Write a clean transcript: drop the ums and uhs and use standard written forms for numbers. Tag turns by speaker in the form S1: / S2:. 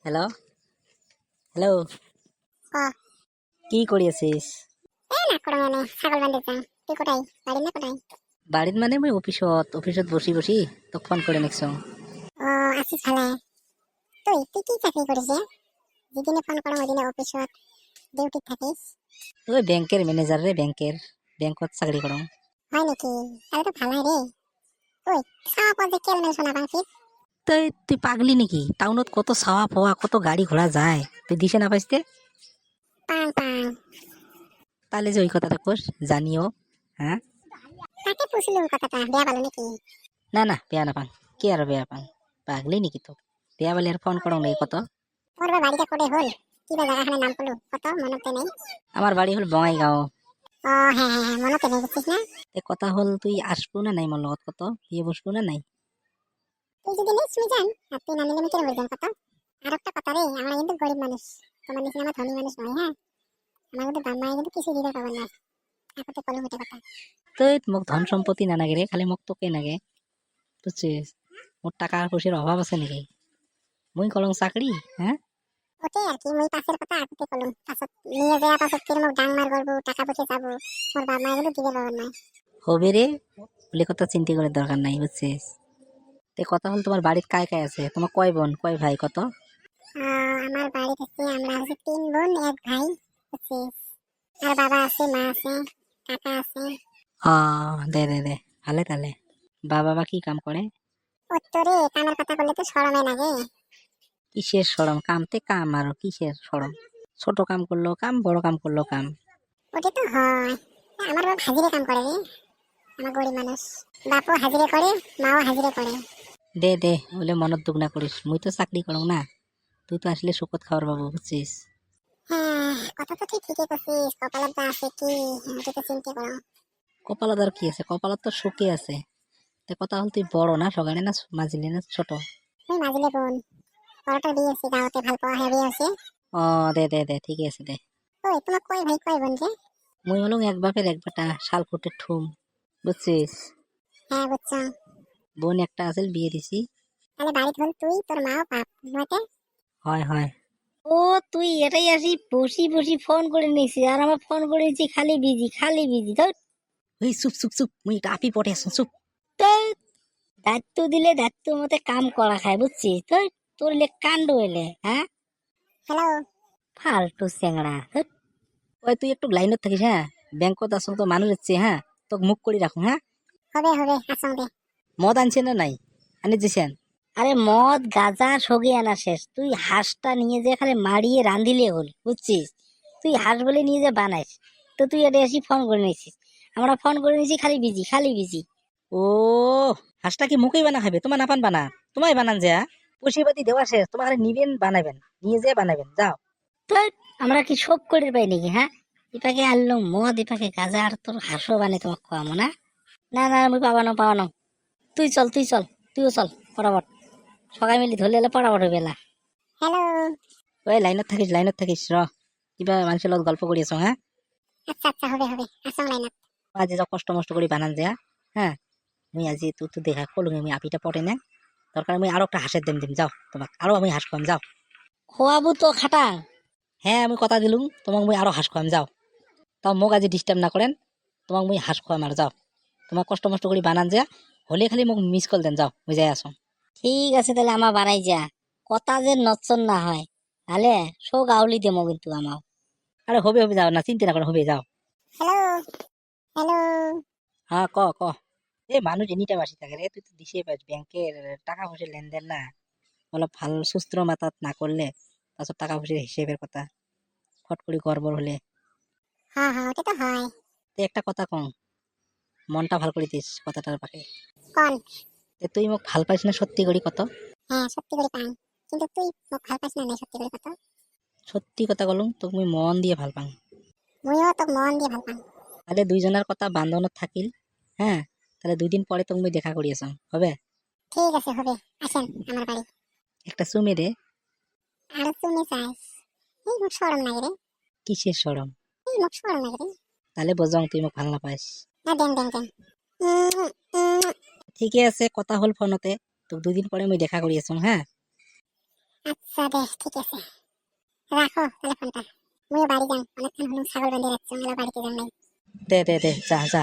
S1: Hello hello,
S2: ক
S1: কি কৰি আছিস?
S2: এ না করো মানে ছাগল বান্ধে যাম। তুই কোথায়? বাড়ি না কোথায়?
S1: বাড়িত মানে মই অফিসত বসি বসি তোক ফোন করে নিকছো।
S2: ও আছিস ভালে? তুই কি চাকরি করিস রে? যেদিনে ফোন করো ওইদিনে অফিসত ডিউটি থাকিস।
S1: ওই ব্যাংকের ম্যানেজার রে, ব্যাংকত চাকরি করো।
S2: হয় নাকি? তাহলে তো ভালাই রে। ওই সাওয়া পর যে কেলমেল শোনা বাংশিস।
S1: তুই পাগলি নাকি? টাউনত কত ছাওয়া পোৱা, কত গাড়ি ঘোড়া যায়, তুই দিশে না পাইতে?
S2: পাং পাং।
S1: তাহলে যে ওই কথাটা কোস জানিও। হ্যাঁ,
S2: তাকে পুছিলুম কথাটা বেয়া পালো নাকি?
S1: না না, বেয়া নাপাং। কি আর বেয়া পাং? পাগলি নাকি তো? বেয়া বলে আর ফোন করো নাই কত?
S2: ওর বা বাড়িটা করে হল? কিবা জায়গাখানে নাম করলো কত মনতে নেই।
S1: আমার বাড়ি হল বঙাইগাঁও।
S2: ও হ্যাঁ হ্যাঁ হ্যাঁ মনতে নেই বুঝছিস না?
S1: কথা হল তুই আসবো না নাই মোর লগত? কত বিয়ে বসবো না নাই?
S2: তুই যদি নিস শুনে যান আর তুই না নিলে আমি কেন বলতাম কত? আর একটা কথা রে, আমরা কিন্তু গরিব মানুষ, তোমার নিচে আমরা ধনী মানুষ নয়। হ্যাঁ, আমার কিন্তু বাম্মায় কিন্তু কিছু দিতে পারবেন না। একতে কলম হতে কথা।
S1: তুই মোক ধন সম্পত্তি না নাগে রে, খালি মোক তোকে নাগে, বুঝছিস? মোর টাকা পয়সার অভাব আছে নাকি? মুই কলং চাকরি। হ্যাঁ,
S2: ওটাই আর কি, মুই পাশের কথা আগতে কলম, পাছত নিয়ে যাওয়া পাছত ফির মোক ডাং মার করবো, টাকা পয়সা যাবো, মোর বাপ মা এগুলো দিতে পারবেন না।
S1: হবে রে, বলে কথা চিন্তা করার দরকার নাই, বুঝছিস? তে কথা হল তোমার বাড়ির কায় কায় আছে? তোমার কয় বোন কয় ভাই কত?
S2: আমার বাড়ি থেকে আমরা হচ্ছে 3 বোন 1 ভাই, বুঝছিস? আর বাবা আছে, মা আছে, কাকা আছে।
S1: দে দে দে, ভালে তাহলে। বাবা কি কাম করে?
S2: উত্তরে কামের কথা বললে তো শরমে লাগে।
S1: কিসের সরম? কামতে কাম, আর কিসের সরম? ছোট কাম করলো কাম, বড় কাম করলো কাম।
S2: ওটা তো হয়। আমার বাপ হাজিরে কাম করে রে, আমার গরিব মানুষ। বাপও হাজিরে করে, মাও হাজিরে করে।
S1: দে দে, বলে মনত দুঃখ না করিস, মুই তো চাকরি করো না। তুই তো আসলে সুখত খাবার বাবু, বুঝছিস?
S2: হ্যাঁ, কথা তো তুই ঠিকই করছিস, কপালত যা আছে কি ওটা তো চিন্তা করো।
S1: কপালত আর কি আছে? কপালত তো সুখে আছে। তে কথা হল তুই বড় না সগানে, না মাঝিলি, না ছোট?
S2: ওই মাঝিলে বোন, বড়টার বিয়ে হচ্ছে, গাঁৱতে ভাল পাওয়া হ্যাঁ বিয়ে হচ্ছে।
S1: দে দে দে, ঠিকই আছে দে।
S2: ওই তোমার কয় ভাই কয় বোন রে?
S1: মুই হলুম এক বাপের এক বেটা, শাল ফুটের ঠুম, বুঝছিস?
S2: হ্যাঁ বুঝছো।
S1: বোন একটা আছিল, বিয়ে দিছি।
S2: তাহলে বাড়িতে হল তুই, তোর মা ও বাপ নয়তে?
S1: হয় হয়। ও, তুই এটাই আসি বসি বসি ফোন করে নিয়েছিস, আর আমার ফোন করে নিয়েছি খালি বিজি খালি বিজি। ধর, ওই চুপ চুপ চুপ, মুই এটা আপি পটে আসুন, চুপ। তোর দায়িত্ব দিলে দায়িত্ব মতে কাম করা খায়, বুঝছিস? তোর লে কাণ্ড এলে, হ্যাঁ?
S2: হ্যালো।
S1: ফালতু চেংড়া। ওই তুই একটু লাইনত থাকিস, হ্যাঁ? ব্যাংকত আসুন তো মানুষ যাচ্ছে, হ্যাঁ? তোকে মুখ করে রাখুন, হ্যাঁ?
S2: হবে হবে আসং দে।
S1: মদ আনছে না নাই? আনি দিছেন? আরে মদ গাঁজা সগি আনা শেষ, তুই হাঁসটা নিয়ে যে খালি মারিয়ে রাঁধিলে হল, বুঝছিস? তুই হাঁস বলে নিয়ে যে বানাইস, তো তুই এটা এসে ফোন করে নিয়েছিস। আমরা ফোন করে নিয়েছি খালি বিজি খালি বিজি। ও, হাঁসটা কি মুখেই বানা খাবে? তোমার নাপান বানা, তোমায় বানান যে পুষিপাতি দেওয়া শেষ, তোমার খালি নিবেন বানাবেন, নিয়ে যে বানাবেন, যাও। তো আমরা কি সব করে পাই নাকি? হ্যাঁ, ইপাকে আনলো মদ, ইপাকে গাঁজা, আর তোর হাঁসও বানে তোমাকে খাওয়াবো না? না না, আমি পাবানো। তুই চল, তুইও চল পড়াবট, সবাই মিলি ধরলে এলে পড়াবট হইবে না।
S2: হ্যালো।
S1: ওই লাইনত থাকিস র, কিবা মানুষের লগত গল্প করি আছো, হ্যাঁ?
S2: আচ্ছা আচ্ছা হবে হবে আসং লাইনত।
S1: আজি যা কষ্ট মষ্ট করে বানান যে, হ্যাঁ? মুই আজি তুই দেখা কলুম, আমি আপিটা পটে না, দরকার আমি আরো একটা হাঁসের দিম যাও, তোমাক আরো আমি হাঁস খাম, যাও। খোয়াবো তো খাটাং। হ্যাঁ, আমি কথা দিলুম তোমাক মুই আরো হাঁস খাম, যাও। তাও মোক আজি ডিস্টার্ব না করেন, তোমাক মুই হাঁস খাম, আর যাও। তোমার কষ্ট মষ্ট করে বানান যা, হলে খালি মোক মিস কল দেন, যাও মুই যাই আসো। ঠিক আছে, তাহলে আমার বানাই যা, কথা যে নচ্চন না হয়, তাহলে শো গাউলি দেবো কিন্তু আমার। আরে হবে হবে, যাও না, চিন্তা না করে, হবে, যাও।
S2: Hello hello.
S1: হ্যাঁ, ক ক। এই মানুষ এনি টাইম আসি থাকে রে, তুই তো দিশে পাস ব্যাংকের টাকা পয়সা লেনদেন না, বলো ভাল সুস্থ মাতাত না করলে তাছাড়া টাকা পয়সার হিসেবের কথা ফট করে গড়বড় হলে।
S2: হ্যাঁ হ্যাঁ ওটা তো হয়।
S1: তুই একটা কথা কম, মনটা ভাল করে দিস কথাটার পাকে।
S2: কোন?
S1: তুই মোক ভাল পাইস না সত্যি করি কত?
S2: হ্যাঁ সত্যি করে পাং, কিন্তু তুই মোক ভাল পাইস না নাই সত্যি করে কত?
S1: সত্যি কথা কলুম, তোক মুই মন দিয়ে ভাল পাং।
S2: মুইও তোক মন দিয়ে ভাল পাং।
S1: তাহলে দুইজনের কথা বান্ধনত থাকিল, হ্যাঁ? তাহলে 2 দিন পরে তোক মুই দেখা করি আসাম, হবে?
S2: ঠিক আছে হবে, আসেন আমার বাড়ি।
S1: একটা চুমে দে।
S2: আর তুমি চাইস? এই মোক শরম লাগে রে।
S1: কিসের সরম?
S2: এই মোক শরম লাগে রে।
S1: তাহলে বোঝং তুই মোক ভাল না পাইস।
S2: না দেন দেন দেন। উম, উম,
S1: ঠিকই আছে, কথা হল ফোনতে, তোক 2 দিন পরে মুই দেখা করি আসাম, হ্যাঁ?
S2: আচ্ছা বেশ ঠিক আছে, রাখো তাহলে ফোনটা। মুইও বাড়ি যাই, অনেকক্ষণ হলো ছাগল বেঁধে রাখছি, বাড়িতে যান নাই।
S1: দে দে দে, যা যা।